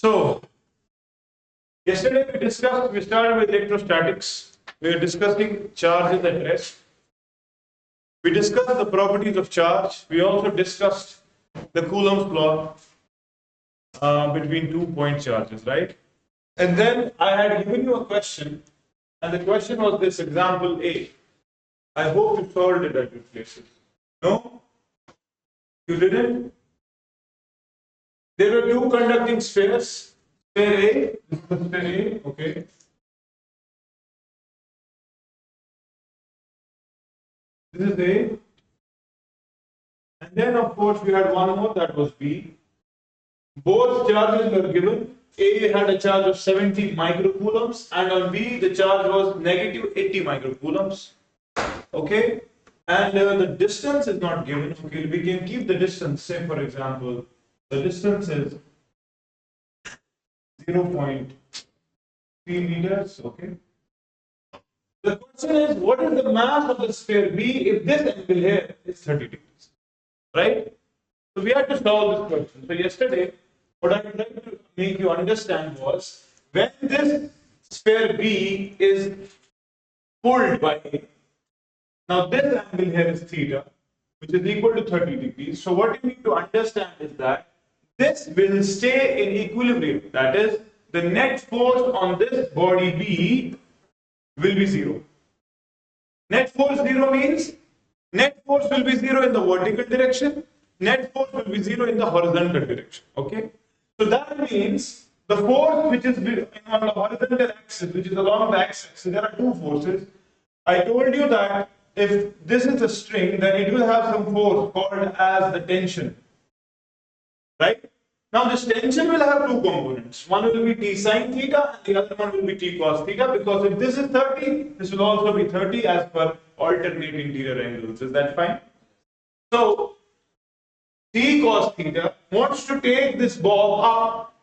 So, yesterday we started with electrostatics. We were discussing charges at rest. We discussed the properties of charge. We also discussed the Coulomb's law between 2-point charges, right? And then I had given you a question, and the question was this example A. I hope you solved it at your places. No? You didn't? There were two conducting spheres. Sphere A, this is the sphere A, okay. This is A. And then, of course, we had one more, that was B. Both charges were given. A had a charge of 70 microcoulombs, and on B, the charge was negative 80 microcoulombs. Okay? And the distance is not given. Okay, we can keep the distance. Say, for example, the distance is 0.3 meters. Okay. The question is, what is the mass of the sphere B if this angle here is 30 degrees? Right? So we had to solve this question. So yesterday, what I tried to make you understand was, when this sphere B is pulled by A, now this angle here is theta, which is equal to 30 degrees. So what you need to understand is that this will stay in equilibrium. That is, the net force on this body B will be 0. Net force 0 means net force will be 0 in the vertical direction, net force will be 0 in the horizontal direction. Okay? So that means the force which is on the horizontal axis, which is along the x-axis, there are two forces. I told you that if this is a string, then it will have some force called as the tension. Right? Now this tension will have two components. One will be t sine theta and the other one will be t cos theta, because if this is 30, this will also be 30 as per alternate interior angles. Is that fine? So t cos theta wants to take this bob up,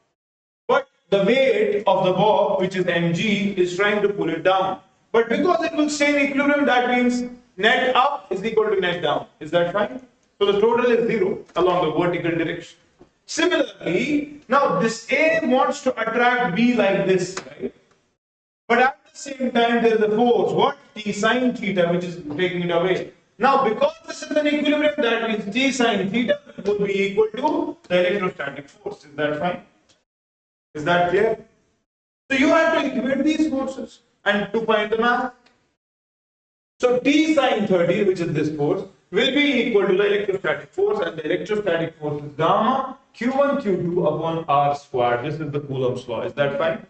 but the weight of the bob, which is mg, is trying to pull it down. But because it will stay in equilibrium, that means net up is equal to net down. Is that fine? So the total is 0 along the vertical direction. Similarly, now this A wants to attract B like this, right? But at the same time, there is a force, what? T sine theta, which is taking it away. Now, because this is an equilibrium, that means T sine theta would be equal to the electrostatic force. Is that fine? Is that clear? So you have to equate these forces and to find the mass. So T sine 30, which is this force, will be equal to the electrostatic force, and the electrostatic force is gamma Q1 Q2 upon R squared. This is the Coulomb's law. Is that fine?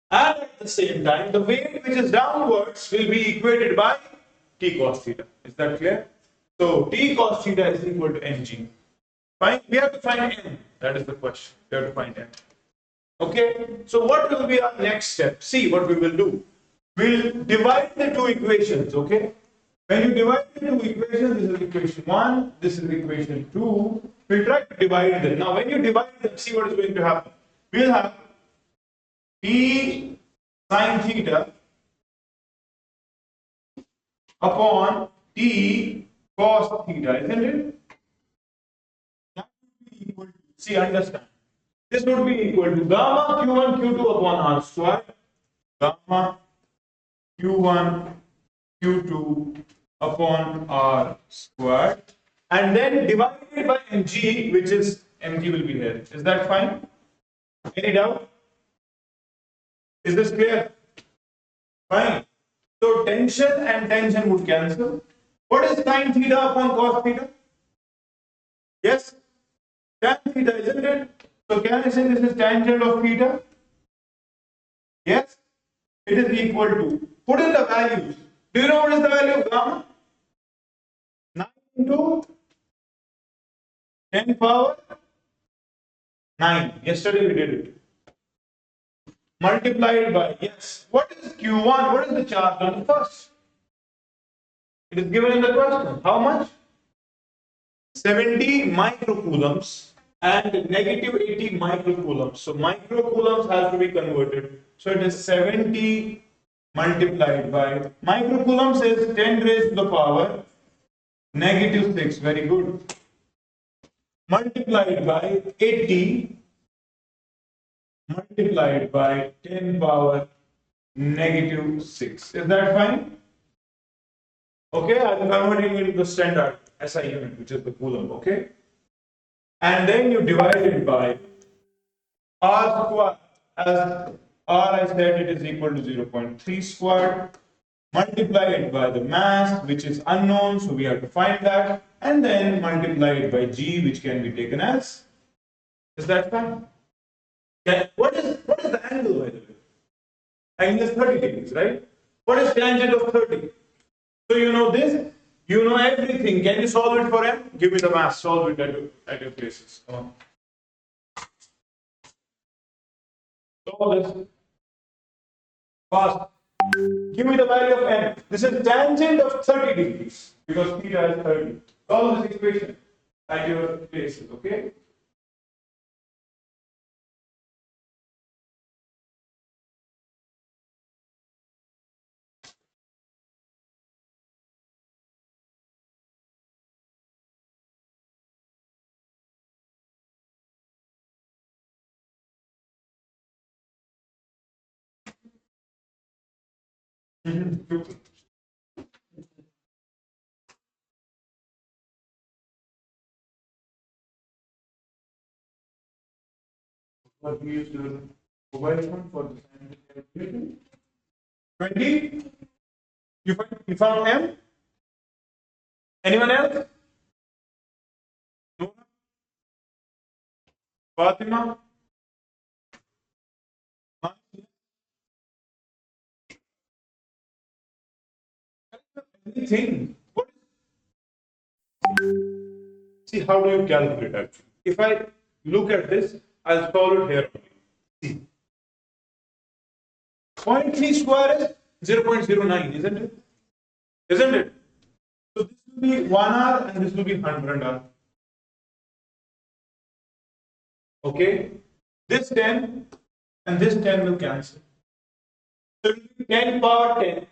And at the same time, the weight which is downwards will be equated by T cos theta. Is that clear? So T cos theta is equal to mg. Fine. We have to find m. That is the question. We have to find m. Okay. So what will be our next step? See what we will do. We'll divide the two equations. Okay. When you divide the two equations, this is equation 1, this is equation 2. We'll try to divide them. Now, when you divide them, see what is going to happen. We'll have T sine theta upon T cos theta, isn't it? That would be equal to, see, understand. This would be equal to gamma Q1 Q2 upon R squared, gamma Q1 Q2 upon R squared, and then divided by mg, which is mg will be here. Is that fine? Any doubt? Is this clear? Fine. So tension and tension would cancel. What is sine theta upon cos theta? Yes? Tan theta, isn't it? So can I say this is tangent of theta? Yes? It is equal to, put in the values. Do you know what is the value of gamma? 9 into 10 power 9. Yesterday we did it. Multiplied by, yes. What is Q1? What is the charge on the first? It is given in the question. How much? 70 microcoulombs and negative 80 microcoulombs. So microcoulombs has to be converted. So it is 70 multiplied by, microcoulombs is 10 raised to the power negative 6. Very good. Multiplied by 80 multiplied by 10 power negative 6. Is that fine? Okay, I'm converting it into the standard SI unit, which is the coulomb. Okay, and then you divide it by R square. As R, I said it is equal to 0.3 squared. Multiply it by the mass, which is unknown, so we have to find that, and then multiply it by G, which can be taken as. Is that fine? Okay. What is the angle, by the way? Angle is 30 degrees, right? What is tangent of 30? So you know this, you know everything. Can you solve it for M? Give me the mass, solve it at your places. Come on. Solve this. Fast. Give me the value of M. This is tangent of 30 degrees because theta is 30. Solve this equation at your places, okay? What we use the mobile phone for the scientific calculation. 20. You found M? Anyone else? No? Fatima? Anything? What? See, how do you calculate actually? If I look at this, I'll solve it here. See, 0.3 square is 0.09, isn't it? Isn't it? So this will be 1 hour and this will be 100 hour. Okay? This 10 and this 10 will cancel. So it will be 10 power 10.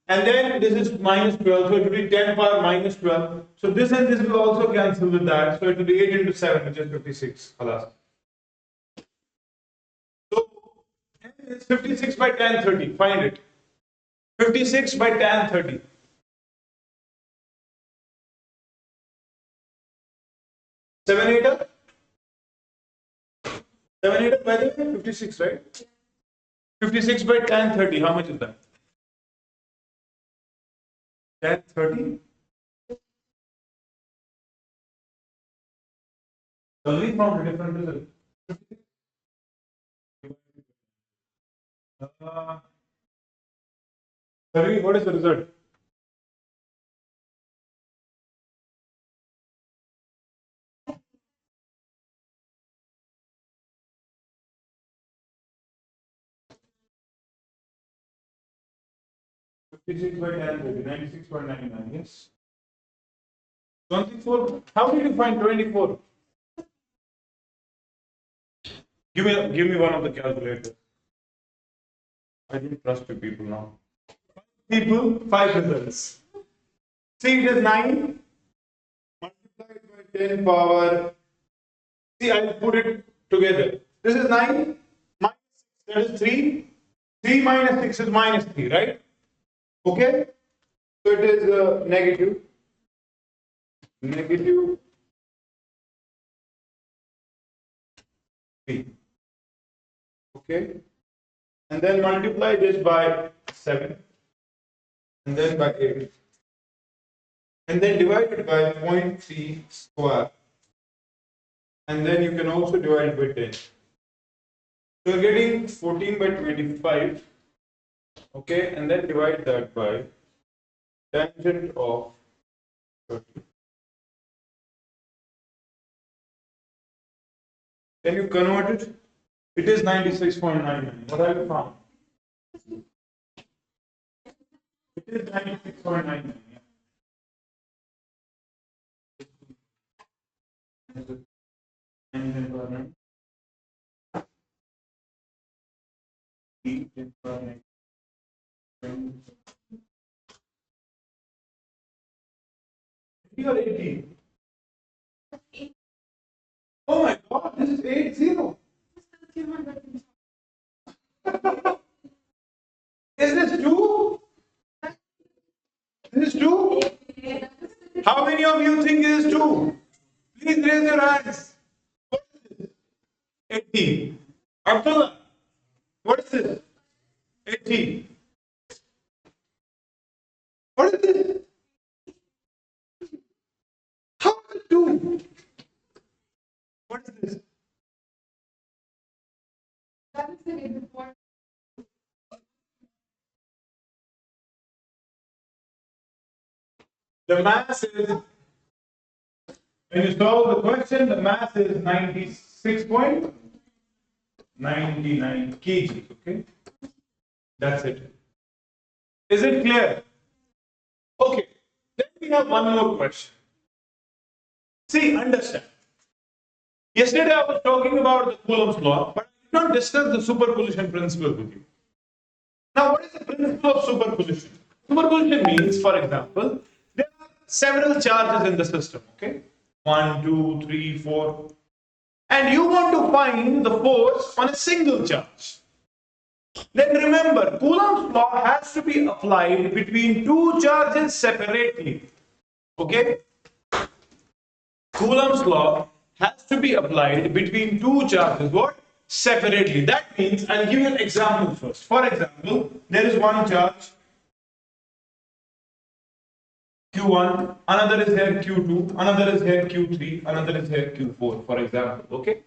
And then this is minus 12, so it will be 10 power minus 12. So this and this will also cancel with that. So it will be 8 into 7, which is 56. Alas. So it's 56 by tan 30. Find it. 56 by tan 30. 7 8 7 8 by the way, 56, right? 56 by tan 30. How much is that? Tan 30. Only found a different result. Sorry, what is the result? Fifty-six by tan 30, 96.99. Yes. 24. How did you find 24? Give me one of the calculators. I don't trust you people now. People, 5 results. See, it is 9 multiplied by 10 power. See, I'll put it together. This is 9 minus 6, that is 3. 3 minus 6 is minus 3, right? Okay? So it is negative 3. Okay? And then multiply this by 7. And then by 8. And then divide it by 0.3 square. And then you can also divide it by 10. So you're getting 14 by 25. Okay, and then divide that by tangent of 30. Can you convert it? It is 96.99. What have you found? It is 96.99. You're 18. Oh my god, this is 80. many of you think it is 2? Please raise your hands. What is this? 80. Abdullah, what is this? 80. What is this? How is it 2? What is this? The mass is, when you solve the question, the mass is 96.99 kg. Okay, that's it. Is it clear? Okay, then we have one more question. See, understand. Yesterday I was talking about the Coulomb's law, but I did not discuss the superposition principle with you. Now, what is the principle of superposition? Superposition means, for example, there are several charges in the system, okay? 1, 2, 3, 4. And you want to find the force on a single charge. Then remember, Coulomb's law has to be applied between two charges separately. Okay? Coulomb's law has to be applied between two charges. What? Separately. That means, I'll give you an example first. For example, there is one charge Q1, another is here Q2, another is here Q3, another is here Q4, for example. Okay?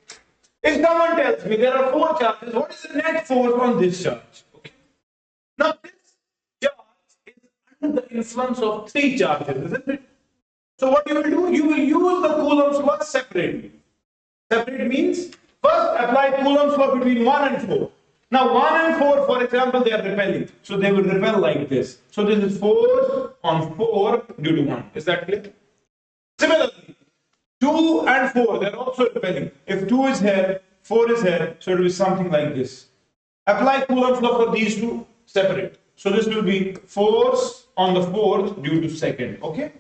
If someone tells me there are 4 charges, what is the net force on this charge? Okay. Now this charge is under the influence of 3 charges, isn't it? So what you will do? You will use the Coulomb's law separately. Separate means first apply Coulomb's law between 1 and 4. Now 1 and 4, for example, they are repelling. So they will repel like this. So this is force on 4 due to 1. Is that clear? Similarly, 2 and 4, they are also repelling. If 2 is here, 4 is here, so it will be something like this. Apply Coulomb's law for these two, separate. So this will be force on the 4th due to 2nd. Okay?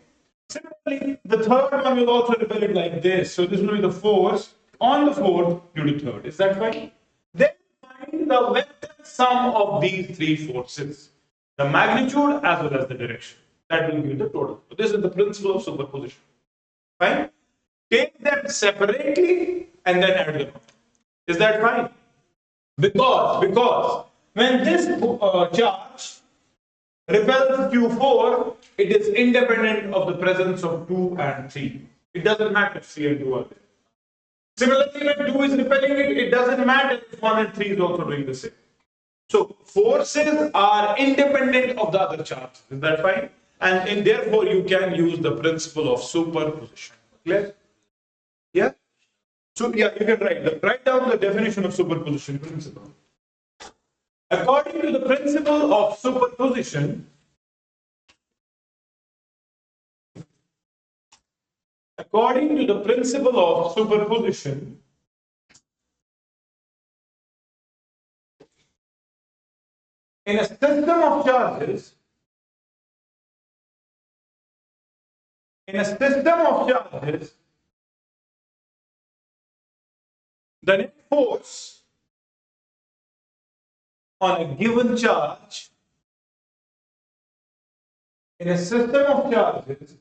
Similarly, the 3rd one will also repel it like this. So this will be the force on the 4th due to 3rd. Is that fine? Then find the vector sum of these 3 forces. The magnitude as well as the direction. That will give the total. So this is the principle of superposition. Fine? Take them separately and then add them up. Is that fine? Because when this charge repels Q4, it is independent of the presence of 2 and 3. It doesn't matter if 3 and 2 are there. Similarly, when 2 is repelling it, it doesn't matter if 1 and 3 is also doing the same. So forces are independent of the other charges. Is that fine? And therefore you can use the principle of superposition. Clear? Yeah? So yeah, you can write down the definition of superposition principle. According to the principle of superposition, in a system of charges, the net force on a given charge, in a system of charges,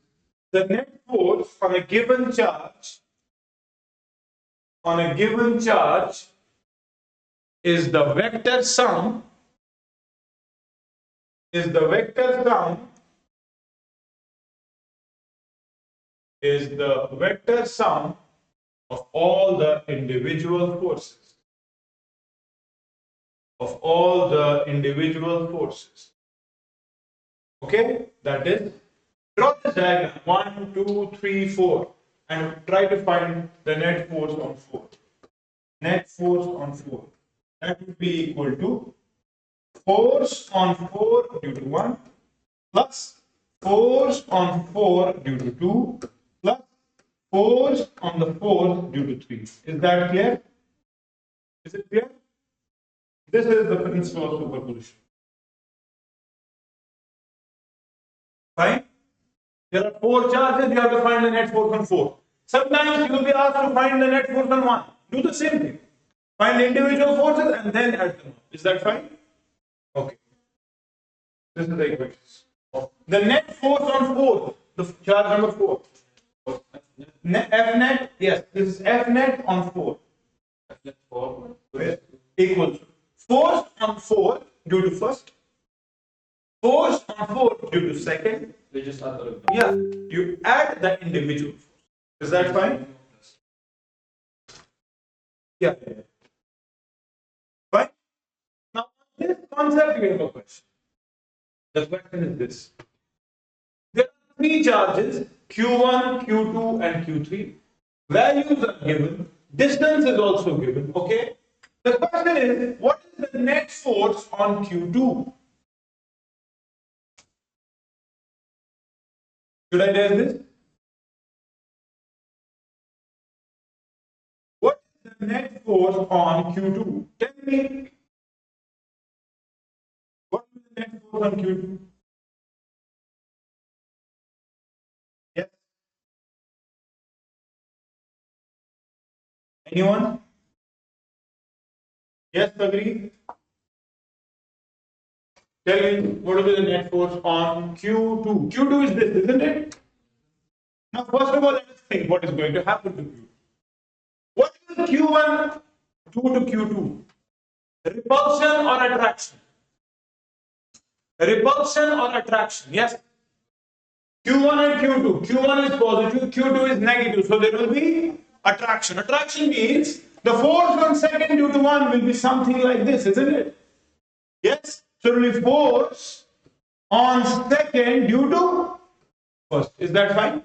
the net force on a given charge is the vector sum of all the individual forces. Okay, that is, draw this diagram 1, 2, 3, 4 and try to find the net force on 4. Net force on 4. That would be equal to force on 4 due to 1 plus force on 4 due to 2 plus force on the 4 due to 3. Is that clear? Is it clear? This is the principle of superposition. Fine? There are 4 charges, you have to find the net force on 4. Sometimes you will be asked to find the net force on 1. Do the same thing. Find individual forces and then add them up. Is that fine? Okay. This is the equation. The net force on 4, the charge number 4, F net, yes, this is F net on 4. F net 4 equals force on 4 due to first, force on 4 due to second. Yeah, you add the individual force. Is that fine? Yeah. Fine. Now, this concept we have a question. The question is this. There are three charges, Q1, Q2, and Q3. Values are given. Distance is also given. Okay. The question is, what is the net force on Q2? Should I raise this? What is the net force on Q2? Tell me. What is the net force on Q2? Yes. Anyone? Yes, agree. Tell me what will be the net force on Q2? Q2 is this, isn't it? Now, first of all, let us think what is going to happen to Q2. What will Q1 do to Q2? Repulsion or attraction? Repulsion or attraction? Yes. Q1 and Q2. Q1 is positive, Q2 is negative. So there will be attraction. Attraction means the force on second due to 1 will be something like this, isn't it? Yes. So it will be force on second due to first. Is that fine?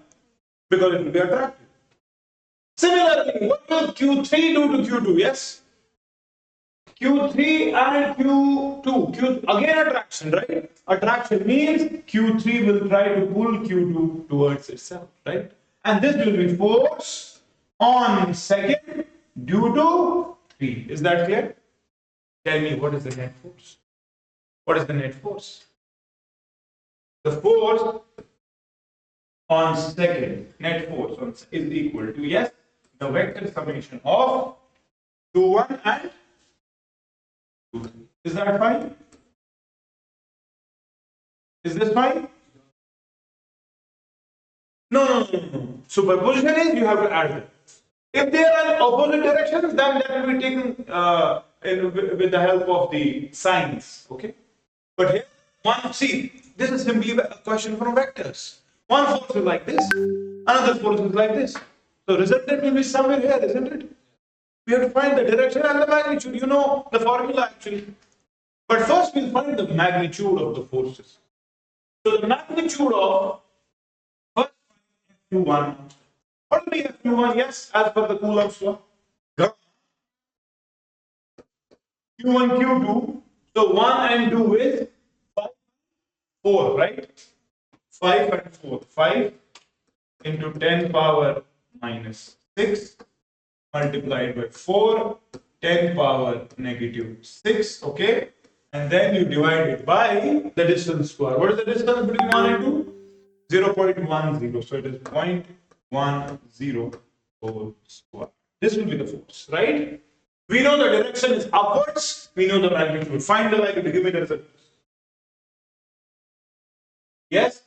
Because it will be attractive. Similarly, what will Q3 do to Q2? Yes. Q3 and Q2. Again attraction, right? Attraction means Q3 will try to pull Q2 towards itself, right? And this will be force on second due to 3. Is that clear? Tell me, what is the net force? What is the net force? The force on second, net force is equal to, yes, the vector summation of 2, 1 and 2, 3. Is that fine? Is this fine? No. Superposition is you have to add them. If they are in opposite directions, then that will be taken with the help of the signs. Okay. But here, see, this is simply a question from vectors. One force is like this, another force is like this. So resultant will be somewhere here, isn't it? We have to find the direction and the magnitude. You know the formula actually. But first we'll find the magnitude of the forces. So the magnitude of first F21. What will be F21? Yes, as per the Coulomb's law. Q1, Q2. So 1 and 2 is 5, 4, right? 5 and 4. 5 into 10 power minus 6 multiplied by 4, 10 power negative 6, okay? And then you divide it by the distance square. What is the distance between 1 and 2? 0.10. So it is 0.10 whole square. This will be the force, right? We know the direction is upwards. We know the magnitude. Find the value to give it as a. Yes?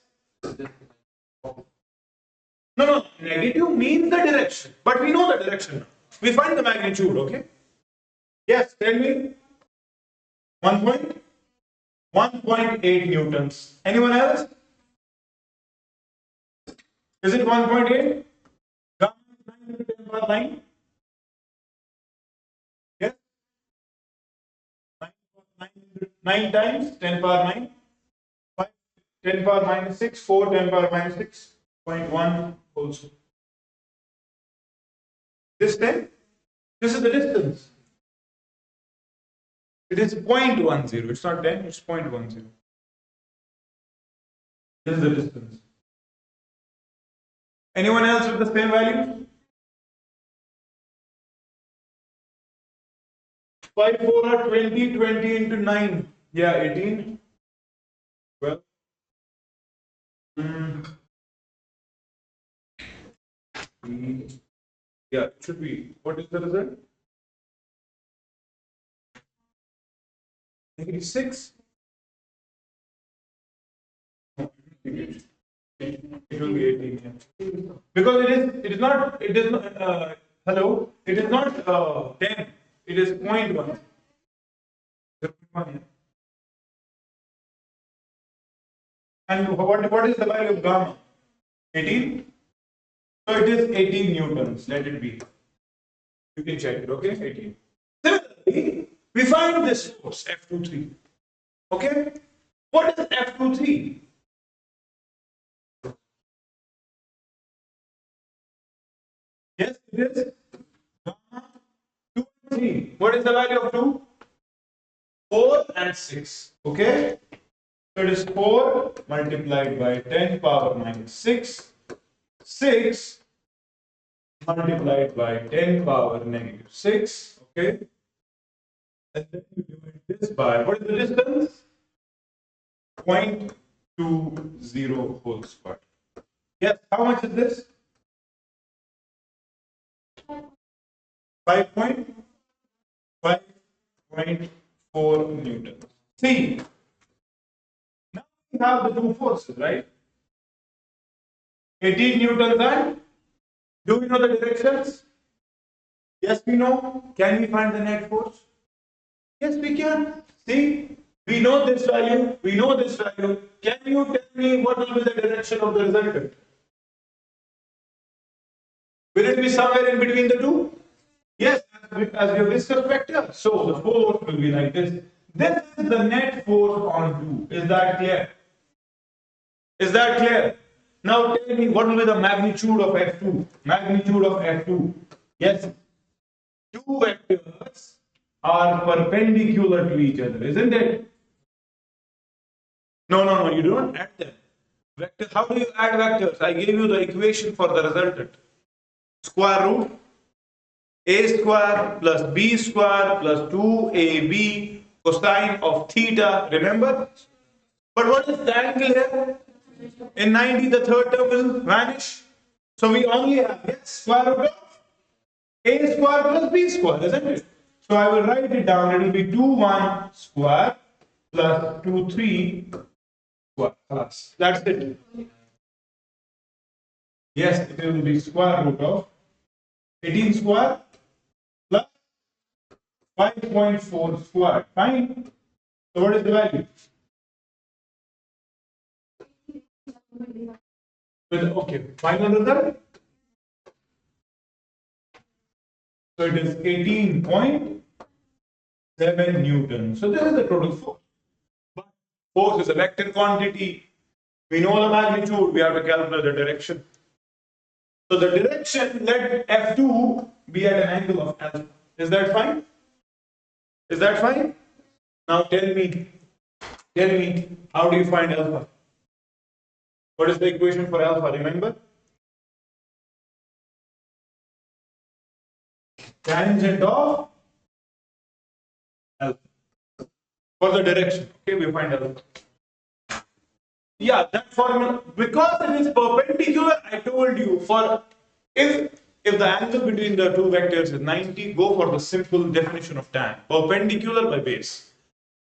No. Negative means the direction. But we know the direction now. We find the magnitude, okay? Yes, tell me. 1.8 newtons. Anyone else? Is it 1.8? 9 Yes? 9 times 10 power 9. 5, 10 power minus 6. 4, 10 power minus 6.1 also. This 10? This is the distance. It is 0.10. It's not 10, it's 0.10. This is the distance. Anyone else with the same value? 5, 4 are 20, 20 into 9. Yeah, 18. Well. Yeah, it should be. What is the result? Negative 6. It will be 18. Yeah. Because it is not, hello, it is not 10, it is 0.1. 0.1, yeah. And what is the value of gamma? 18? So it is 18 newtons, let it be. You can check it, okay? 18. Similarly, we find this force, F23. Okay? What is F23? Yes, it is gamma 2 and 3. What is the value of 2? 4 and 6. Okay? So it is 4 multiplied by 10 power minus 6. 6 multiplied by 10 power negative 6. Okay? And then you divide this by, what is the distance? 0.20 whole square. Yes, how much is this? 5.4 newtons. See, now we have the two forces, right? 18 newtons and do we know the directions? Yes, we know. Can we find the net force? Yes, we can. See, we know this value, we know this value. Can you tell me what will be the direction of the resultant? Will it be somewhere in between the two? Yes, as we have discussed vector. So the force will be like this. This is the net force on 2. Is that clear? Is that clear? Now tell me what will be the magnitude of F2? Magnitude of F2. Yes, two vectors are perpendicular to each other, isn't it? No, you don't add them. Vector, how do you add vectors? I gave you the equation for the resultant. Square root a square plus b square plus 2ab cosine of theta, remember? But what is the angle here? In 90, the third term will vanish. So we only have yes, square root of a square plus b square, isn't it? So I will write it down. It will be 2 1 square plus 2 3 square. That's it. Yes, it will be square root of 18 square plus 5.4 square. Fine. So what is the value? Okay, final result. So it is 18.7 Newton. So this is the total force. But force is a vector quantity. We know the magnitude. We have to calculate the direction. So the direction, let F2 be at an angle of alpha. Is that fine? Is that fine? Now tell me, how do you find alpha? What is the equation for alpha? Remember? Tangent of alpha. For the direction, okay, we find alpha. Yeah, that formula, because it is perpendicular, I told you, for if the angle between the two vectors is 90, go for the simple definition of tan, perpendicular by base.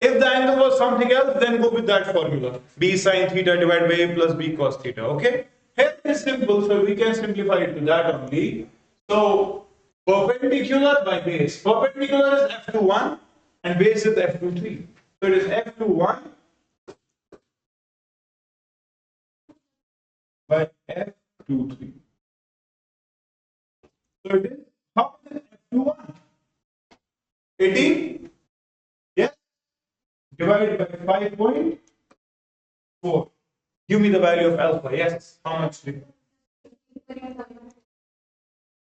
If the angle was something else, then go with that formula, b sine theta divided by a plus b cos theta, okay? Here it is simple, so we can simplify it to that only. So perpendicular by base, perpendicular is f21 and base is f23. So it is f21 by f23. So it is, how much is f21? 18? Yes? Divided by 5.4. Give me the value of alpha. Yes. How much?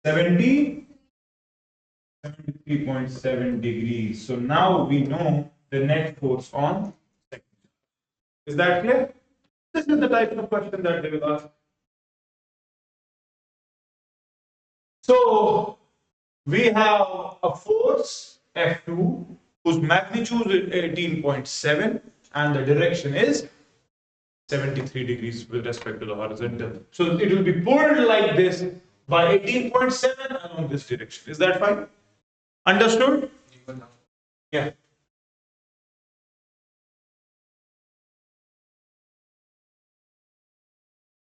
70? 73.7 degrees. So now we know the net force on second. Is that clear? This is the type of question that they will ask. So we have a force F2 whose magnitude is 18.7 and the direction is 73 degrees with respect to the horizontal. So it will be pulled like this by 18.7 along this direction. Is that fine? Understood? Yeah.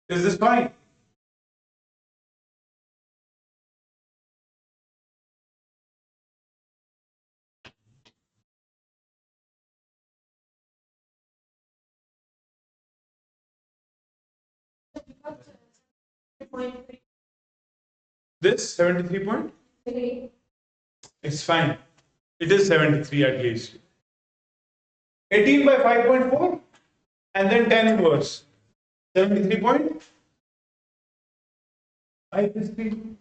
Is this fine? This 73 point? It's fine. It is 73 at least. 18 by 5.4 and then 10 inverse. 73 point? 5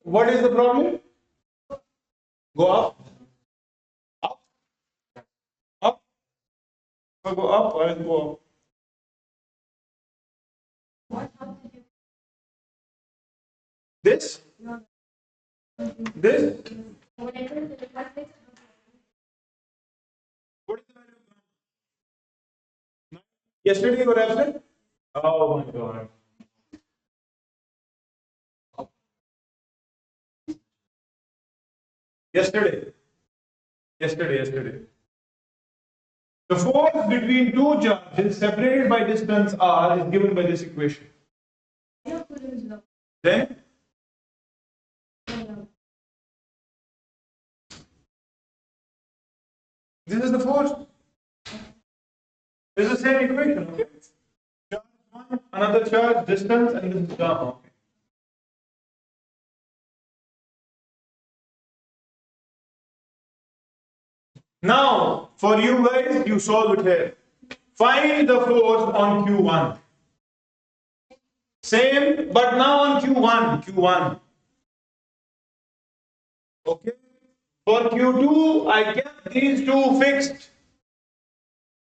What is the problem? Go up, up, up. Go up or go up. This? This? What is the value? Yesterday you were absent? Oh my god. Yesterday. Yesterday. The force between two charges separated by distance r is given by this equation. Then? This is the force. This is the same equation, okay? Charge 1, another charge, distance, and this is gamma. Okay. Now, for you guys, you solve it here. Find the force on Q1. Same, but now on Q1. Okay. For Q2, I kept these two fixed.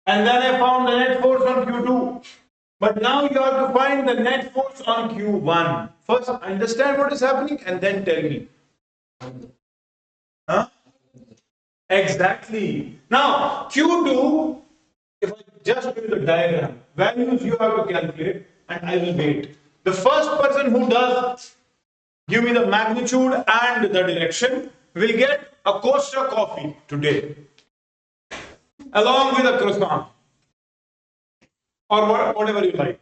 And then I found the net force on Q2. But now you have to find the net force on Q1. First, understand what is happening and then tell me. Huh? Exactly. Now, Q2, if I just do the diagram, values you have to calculate and I will wait. The first person who does give me the magnitude and the direction will get a Costa coffee today along with a croissant or whatever you like.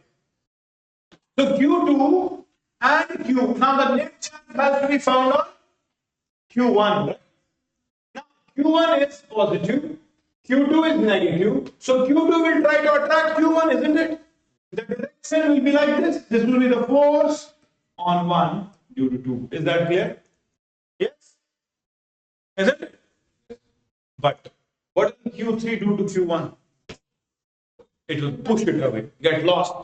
So Q2 and Q. Now the net charge has to be found on Q1. Right? Now Q1 is positive, Q2 is negative. So Q2 will try to attract Q1, isn't it? The direction will be like this. This will be the force on 1 due to 2. Is that clear? Yes? Isn't it? But what will Q3 do to Q1? It will push it away, get lost.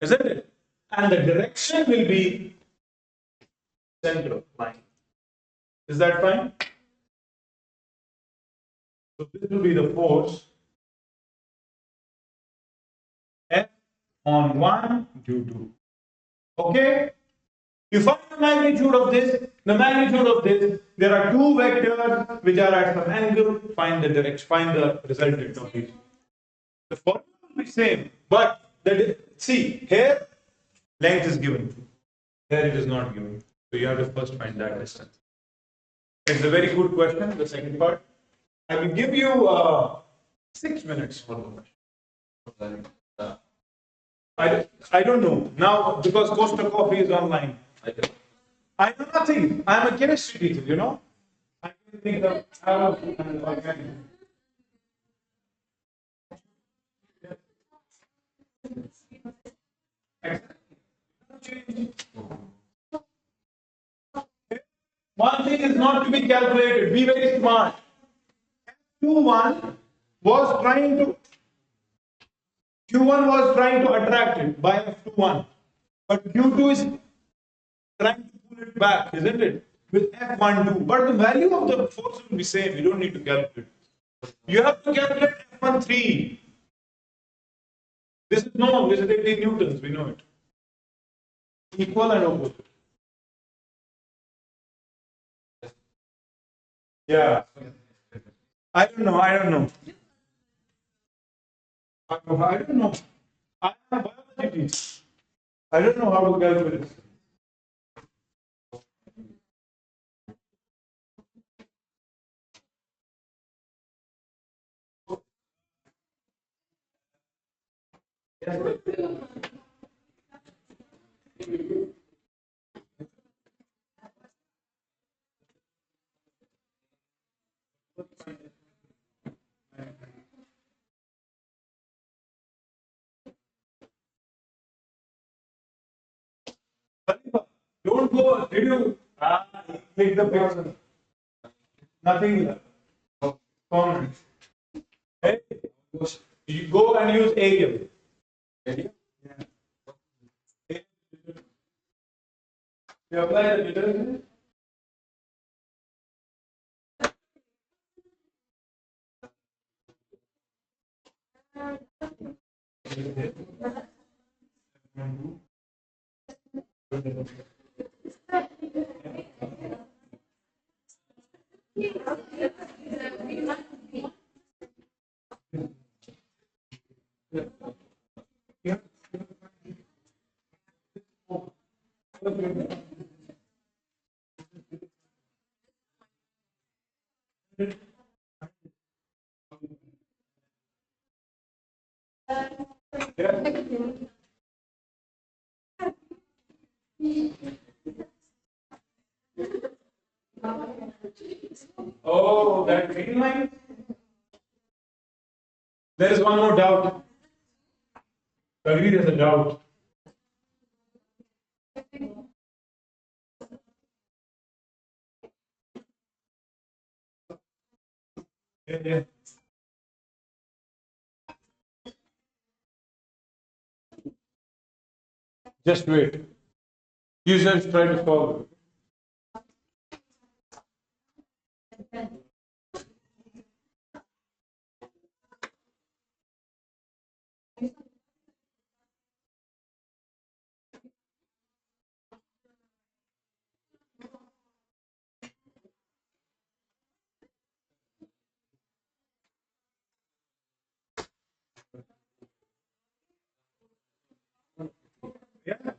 Isn't it? And the direction will be center of line. Is that fine? So this will be the force F on 1 due to. Okay? You find the magnitude of this, there are two vectors which are at some angle, find the direction, find the resultant of each. The formula will be same, but see, here length is given, here it is not given. So you have to first find that distance. It's a very good question, the second part. I will give you 6 minutes for the question. I don't know. Now, because Costa Coffee is online. I know nothing. I am a chemistry teacher, you know. I can think of organic. One thing is not to be calculated. Be very smart. Q1 was trying to attract it by F21, but Q2 is trying to pull it back, isn't it? With F12, but the value of the force will be same. You don't need to calculate. You have to calculate F13. This is known. This is 18 newtons. We know it. Equal and opposite. Yeah. I don't know. I don't know. I am a biology teacher. I don't know how to calculate it. Don't go. Did you click the picture? Nothing will happen. Comment. Hey, you go and use ADEK. Yeah. You apply the detergent. Oh, that green line. There is one more doubt. Agreed, there's a doubt. Yeah. Just wait. You just try to solve it. Yeah.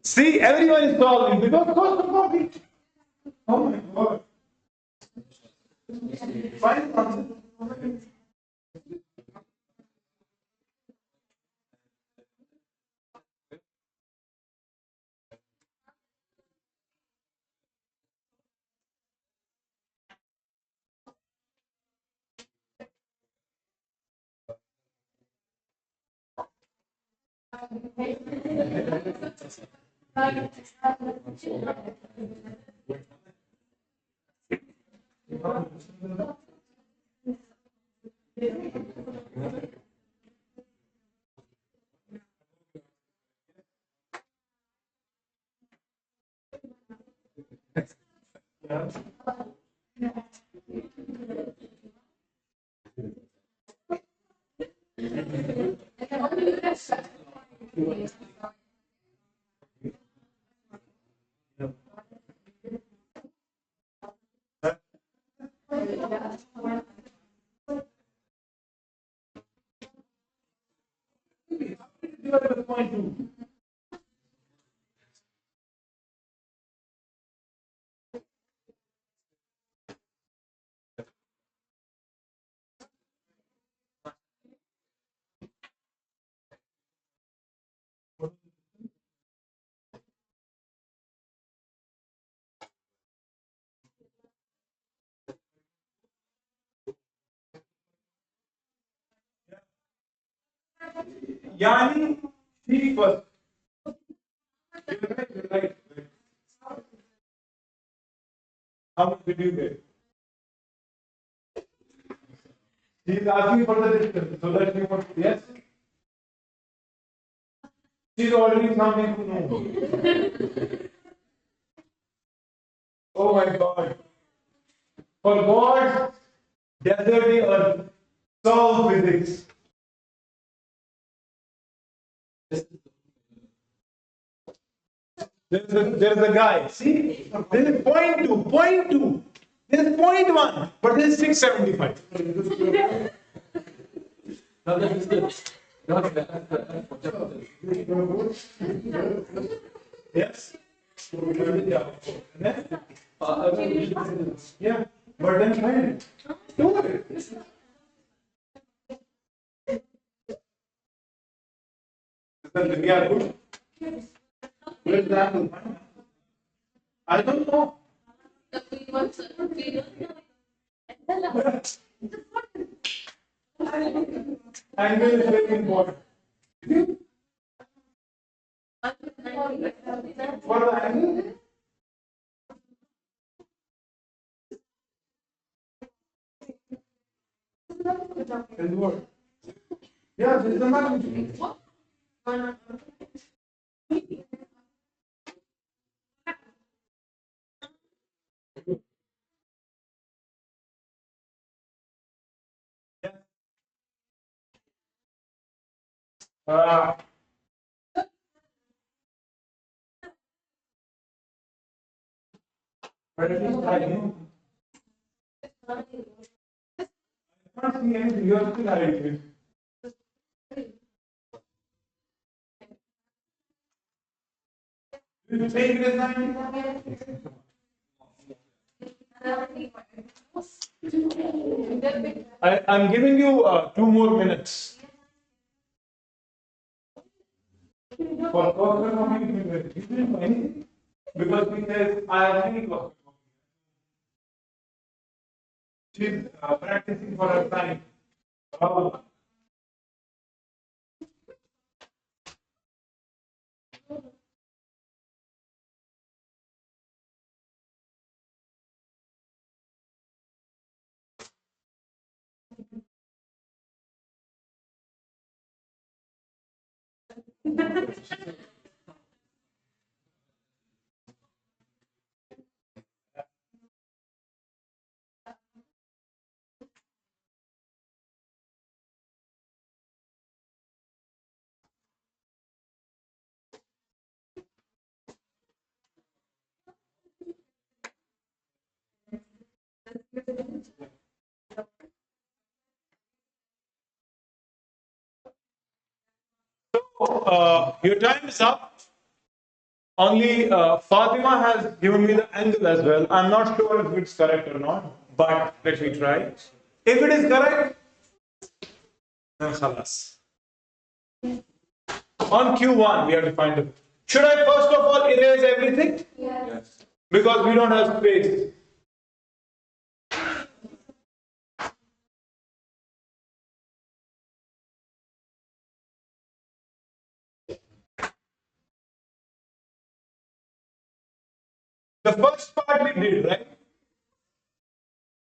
See, everyone is solving because cost of copy. Oh my God. Fine answer. Yani she first. Right. How much did you get? He is asking for the distance so that you must yes. She is already something to know. Oh my God. For God, deserty earth, solve physics. There's a guy. See, this is point two. This is point one, but this is 675. Yes. Yeah. We are good. What is the angle? I don't know. Angle is very important. For the angle? Is what? Yeah, this is the magnitude. Uh, but it is like, I can't see anything. You are still hiding. Do you think it is 90? I'm giving you 2 more minutes. For because we said I am any clock. She's practicing for her time. Your time is up. Only Fatima has given me the angle as well. I'm not sure if it's correct or not, but let me try. If it is correct, then khalas. On Q1, we have to find it. Should I first of all erase everything? Yes. Because we don't have space. The first part we did, right?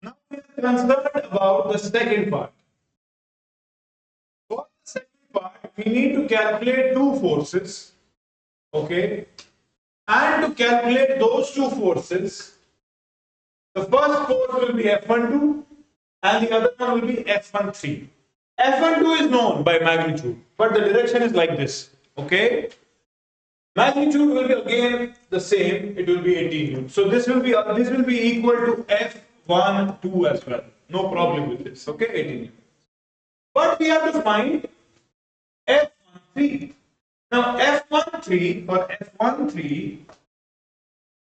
Now we are concerned about the second part. For the second part, we need to calculate two forces, okay? And to calculate those two forces, the first force will be F12 and the other one will be F13. F12 is known by magnitude, but the direction is like this, okay? Magnitude will be again the same, it will be 18 newtons. So this will be equal to F12 as well. No problem with this, okay? 18 newtons. But we have to find F13. Now F13 for F13,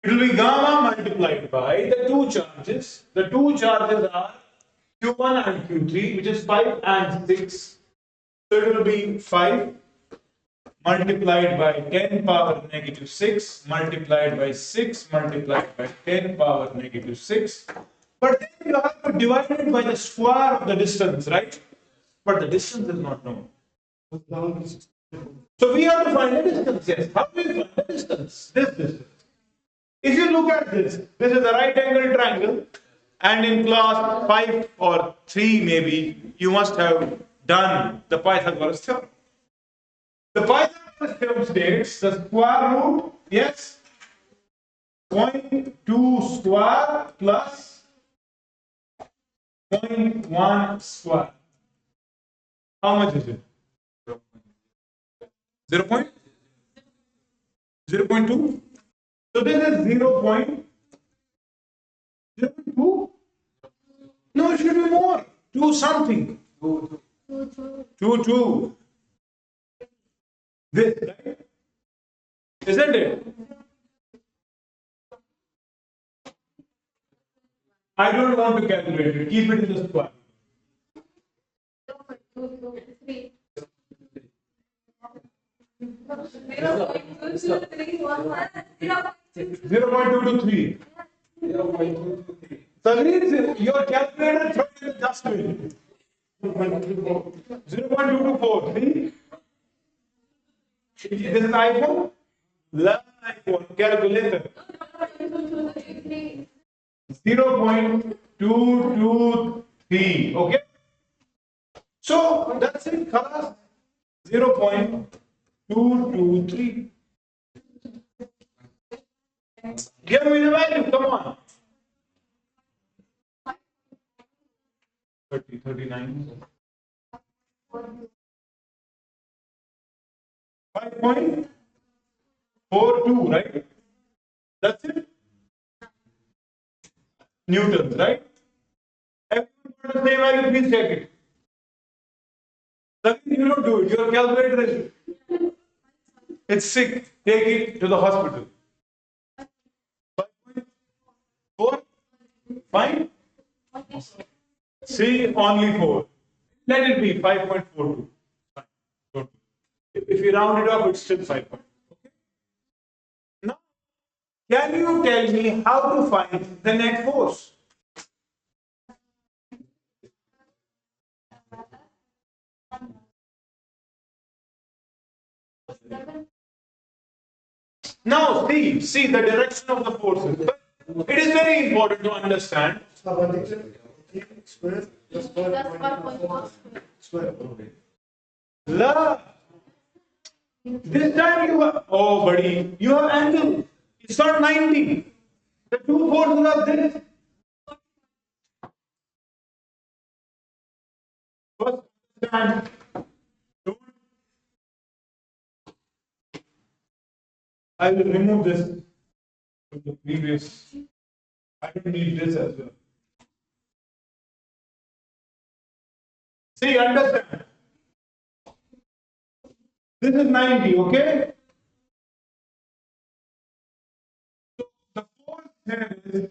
it will be gamma multiplied by the two charges. The two charges are Q1 and Q3, which is 5 and 6. So it will be 5 multiplied by 10 power negative 6 multiplied by 6 multiplied by 10 power negative 6. But then you have to divide it by the square of the distance, right? But the distance is not known. So we have to find the distance. Yes. How do we find the distance? This distance. If you look at this is a right angle triangle, and in class 5 or 3 maybe you must have done the Pythagoras theorem. The Pythagoras theorem states the square root, yes, 0.2 square plus 0.1 square. How much is it? 0. 0.2. So this is 0.02. No, it should be more. 2 something. 2. This, right? Isn't it? I don't want to calculate it. Keep it in the square. 0.223. Sagreet, your calculator throw it in the dustbin. 0.224. This is iPhone. Learn iPhone calculator. 0.223. Okay. So that's it. Khalas. 0.223. Give me the value. Come on. 30, 39. 5.42, right? That's it. Newtons, right? Everyone got the same value, please check it. You don't do it. Your calculator is. It's sick. Take it to the hospital. 5.4? Fine? See, only 4. Let it be 5.42. Fine. If you round it up, it's still 5. Okay? Now, can you tell me how to find the net force? Now, see the direction of the forces. It is very important to understand. Love. This time you have, oh buddy, you have angle. It's not 90. The two forces are this. First understand. I will remove this from the previous. I don't need this as well. See, understand. This is 90, okay? So the force here is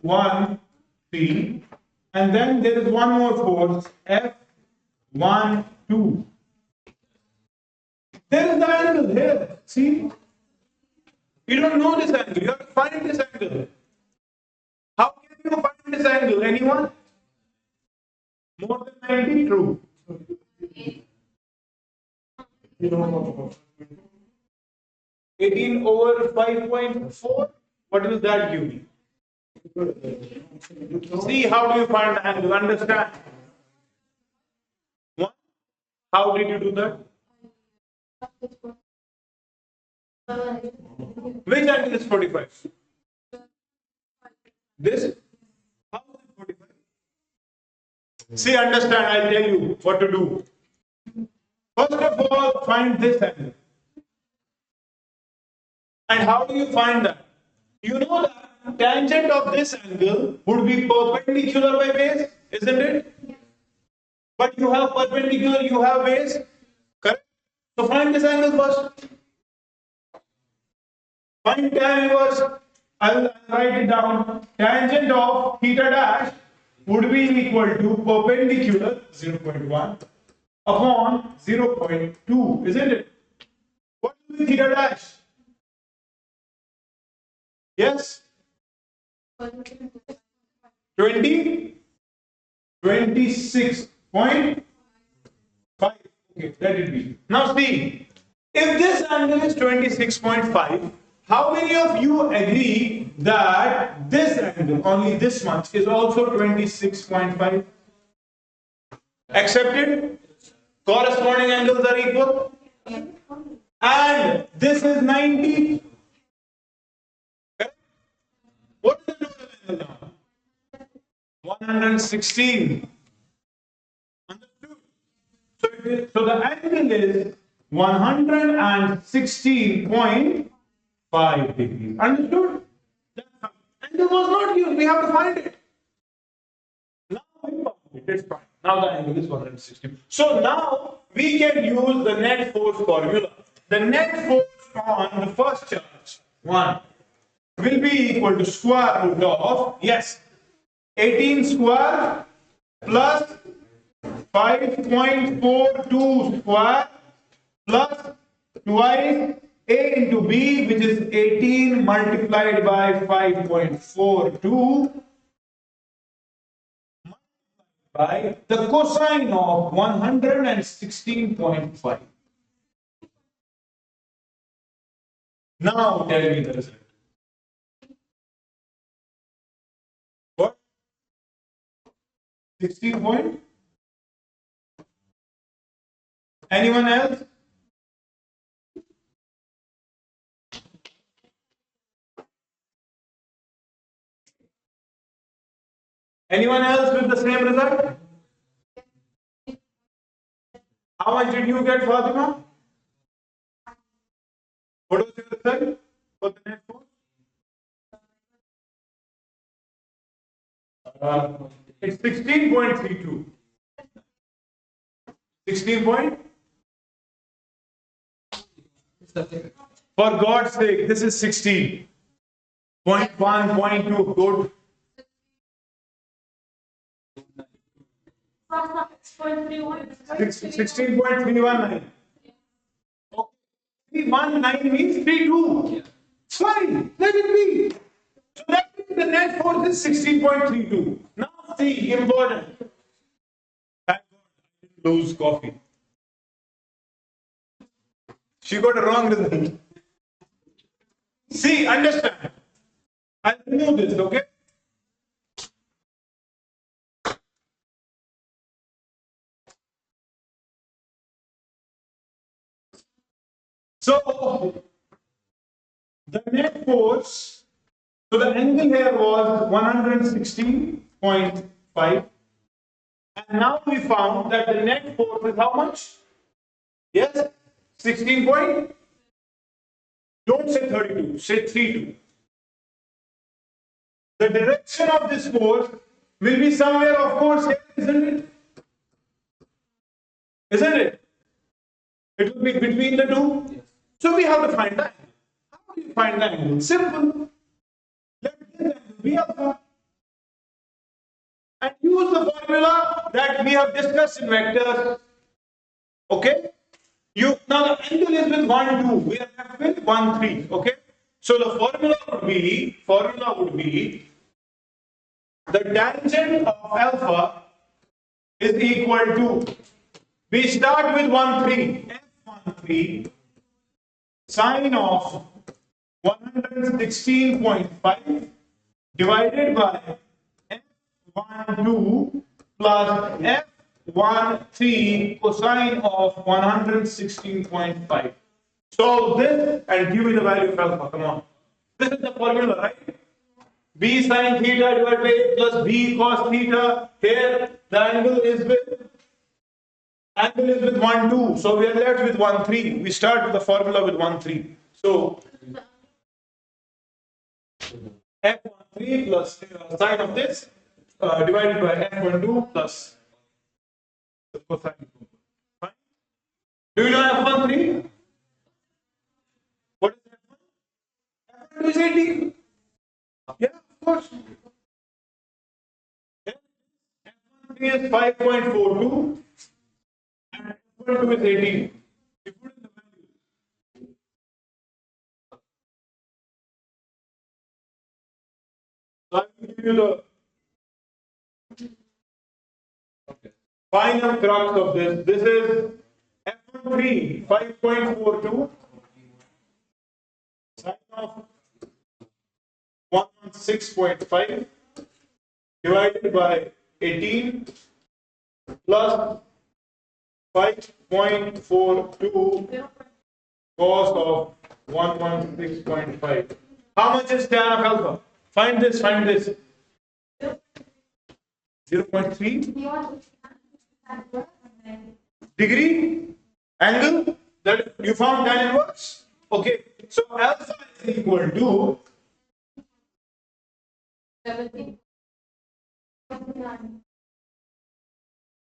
F1T, and then there is one more force, F12. There is the angle here. See? You don't know this angle. You have to find this angle. How can you find this angle? Anyone? More than 90? True. 18 over 5.4? What will that give me? See, how do you find the angle? Understand? One. How did you do that? Which angle is 45? This? How is it 45? See, understand, I'll tell you what to do. First of all, find this angle. And how do you find that? You know that tangent of this angle would be perpendicular by base, isn't it? But you have perpendicular, you have base, correct? So find this angle first. Find tan inverse. I'll write it down. Tangent of theta dash would be equal to perpendicular 0.1 upon 0.2, isn't it? What will be theta dash? Yes? 20? 26.5. Okay, let it be. Now see, if this angle is 26.5, how many of you agree that this angle, only this much, is also 26.5? Accepted? Corresponding angles are equal. And this is 90. What is the total angle now? 116. Understood? So the angle is 116.5 degrees. Understood? Angle was not used. We have to find it. Now we found it. It's fine. Now the angle is 160. So now we can use the net force formula. The net force on the first charge, 1, will be equal to square root of, yes, 18 square plus 5.42 square plus twice A into B, which is 18 multiplied by 5.42 by the cosine of 116.5. Now tell me the result. What? 16 point? Anyone else? Anyone else with the same result? How much did you get, Fatima? What was your result for the net force? It's 16.32. 16 point? For God's sake, this is 16. 0.1, 0.2, good. 16.319. Okay. 319 means 32. Fine, let it be. So that means the net force is 16.32. Now see, important. Thank God I didn't lose coffee. She got a wrong result. See, understand. I'll remove this, okay? So, the net force, so the angle here was 116.5, and now we found that the net force is how much? Yes, 16 point? Don't say 32, say 32. The direction of this force will be somewhere, of course, here, isn't it? Isn't it? It will be between the two. Yes. So we have to find the angle. How do you find the angle? Simple. Let this angle be alpha. And use the formula that we have discussed in vectors. Okay? Now the angle is with 1, 2. We are left with 1, 3. Okay? So the formula would be the tangent of alpha is equal to, we start with 1, 3. F13 sine of 116.5 divided by F12 plus F13 cosine of 116.5. Solve this and give me the value of alpha. Come on. This is the formula, right? B sine theta divided by A plus B cos theta. Here the angle is with 1, 2. So we are left with 1, 3. We start with the formula with 1, 3. So F13 plus sine of this divided by F12 plus the cosine. Fine. Do you know F13? What is F1? F12 is 18. Yeah, of course. Yeah. F13 is 5.42 and F12 is 18. You put in the value. So I will give you the final crux of this. This is F13 5.42 sine of 116.5 divided by 18 plus 5.42 cos of 116.5. How much is tan of alpha? Find this. 0.3 degree angle that you found tan inverse. Okay, so alpha is equal to 70.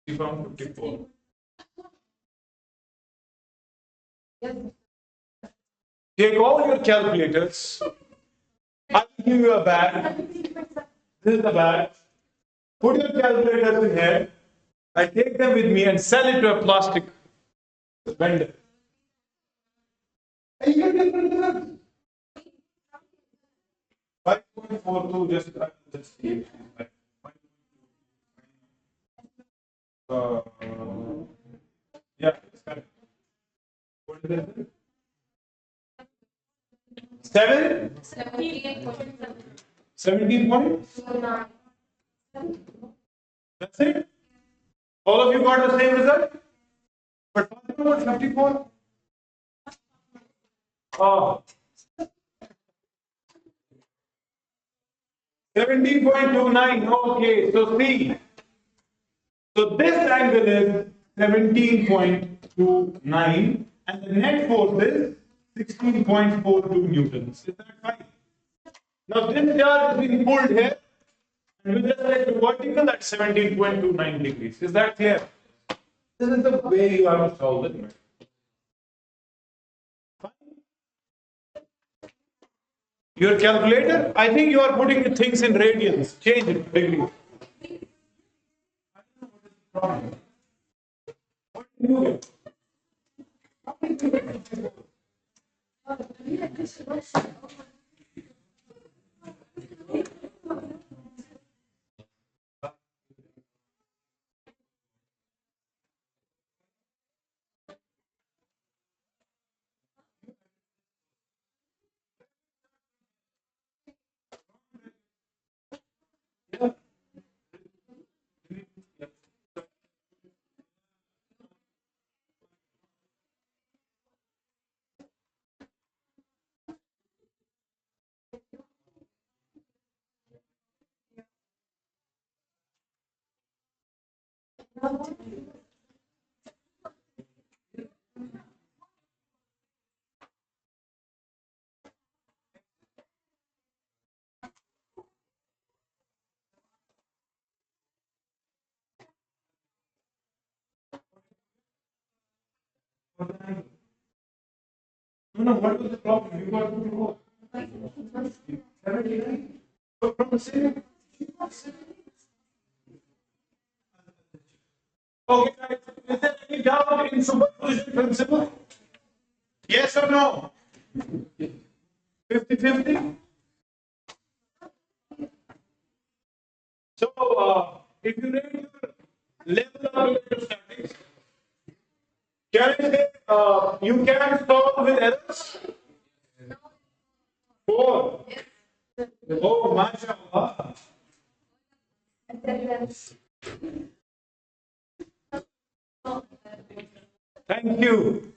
you found 54. Yes. Take all your calculators. I'll give you a bag. This is the bag. Put your calculators in here. I take them with me and sell it to a plastic vendor. I get different results. 5.42, just see. Uh, yeah, it's correct. What is it? 7? 17 points? That's it? All of you got the same result? But what about 54? Oh. 17.29. Okay, so see. So this angle is 17.29 and the net force is 16.42 newtons. Is that fine? Now this charge is being pulled here and we just take the vertical at 17.29 degrees. Is that clear? This is the way you have to solve it. Your calculator, I think you are putting the things in radians. Change it degree. What do you get? No, what was the problem? You got to go. 79. So from the same. Okay, guys, is there any doubt in superposition principle? Yes or no? 50-50? So, if you rate your level of electrostatics, can I say you can solve with errors? 4. Oh, mashallah. Thank you.